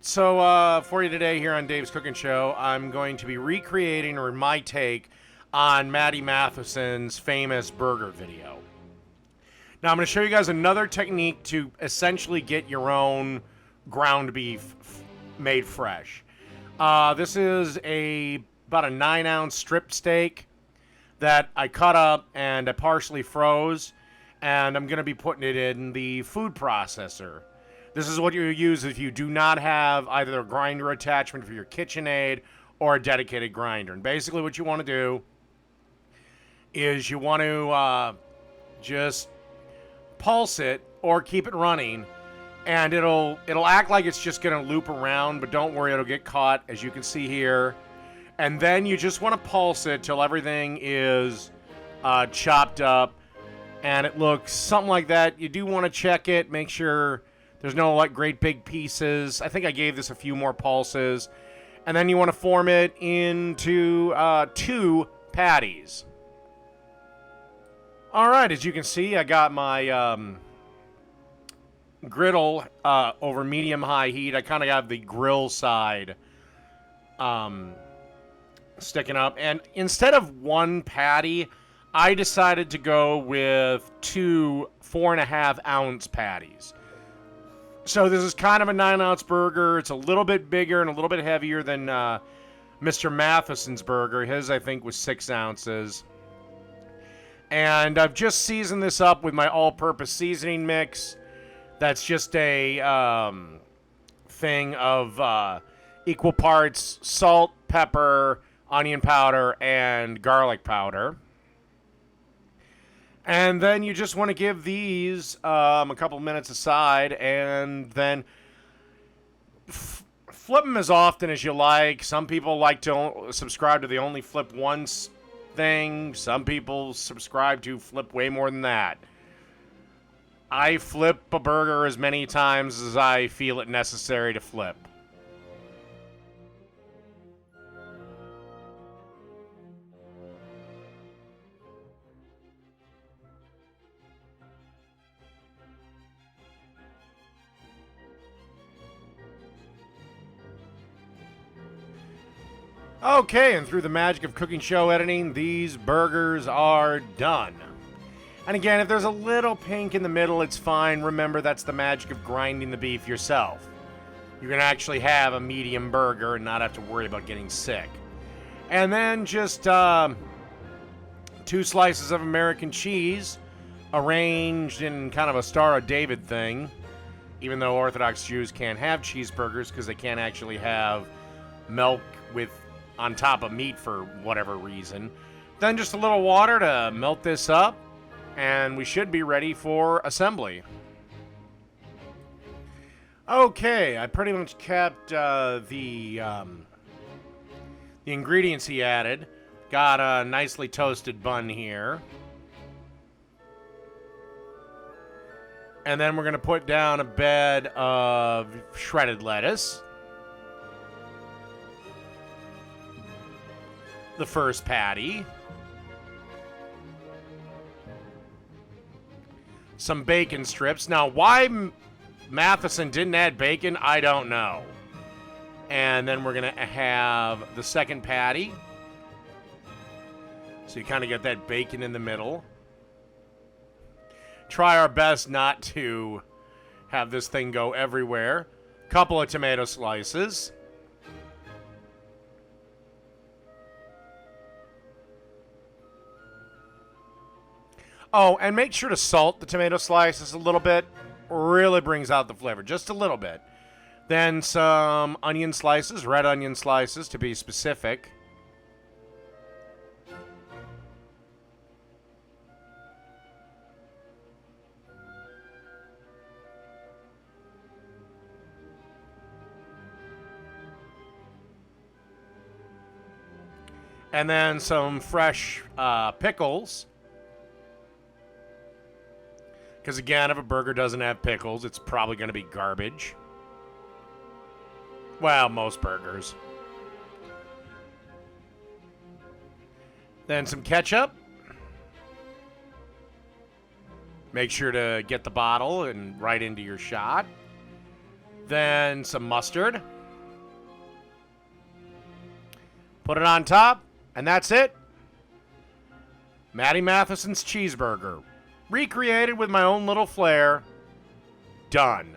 So for you today here on Dave's Cooking Show, I'm going to be recreating or my take on Matty Matheson's famous burger video. Now I'm going to show you guys another technique to essentially get your own ground beef made fresh. This is about a 9-ounce strip steak that I cut up and I partially froze, and I'm going to be putting it in the food processor. This is what you use if you do not have either a grinder attachment for your KitchenAid or a dedicated grinder. And basically what you want to do is you want to just pulse it or keep it running, and it'll act like it's just going to loop around, but don't worry, it'll get caught, as you can see here. And then you just want to pulse it till everything is chopped up, and it looks something like that. You do want to check it, make sure there's no like great big pieces. I think I gave this a few more pulses. And then you want to form it into 2 patties. All right, as you can see, I got my griddle over medium-high heat. I kind of got the grill side sticking up. And instead of 1 patty, I decided to go with 2 4.5-ounce patties. So this is kind of a 9-ounce burger. It's a little bit bigger and a little bit heavier than Mr. Matheson's burger. His, I think, was 6 ounces. And I've just seasoned this up with my all-purpose seasoning mix. That's just a thing of equal parts salt, pepper, onion powder, and garlic powder. And then you just want to give these a couple minutes aside, and then flip them as often as you like. Some people like to subscribe to the only flip once thing. Some people subscribe to flip way more than that. I flip a burger as many times as I feel it necessary to flip. Okay, and through the magic of cooking show editing, these burgers are done. And again, if there's a little pink in the middle, it's fine. Remember, that's the magic of grinding the beef yourself. You can actually have a medium burger and not have to worry about getting sick. And then just 2 slices of American cheese arranged in kind of a Star of David thing, even though Orthodox Jews can't have cheeseburgers because they can't actually have milk with on top of meat for whatever reason. Then just a little water to melt this up, and we should be ready for assembly. Okay, I pretty much kept the ingredients he added. Got a nicely toasted bun here. And then we're going to put down a bed of shredded lettuce. The first patty. Some bacon strips. Now, why Matheson didn't add bacon, I don't know. And then we're going to have the second patty. So you kind of get that bacon in the middle. Try our best not to have this thing go everywhere. Couple of tomato slices. Oh, and make sure to salt the tomato slices a little bit. Really brings out the flavor, just a little bit. Then some onion slices, red onion slices to be specific. And then some fresh pickles. Because again, if a burger doesn't have pickles, it's probably going to be garbage. Well, most burgers. Then some ketchup. Make sure to get the bottle and right into your shot. Then some mustard. Put it on top, and that's it. Matty Matheson's cheeseburger. Recreated with my own little flair. Done.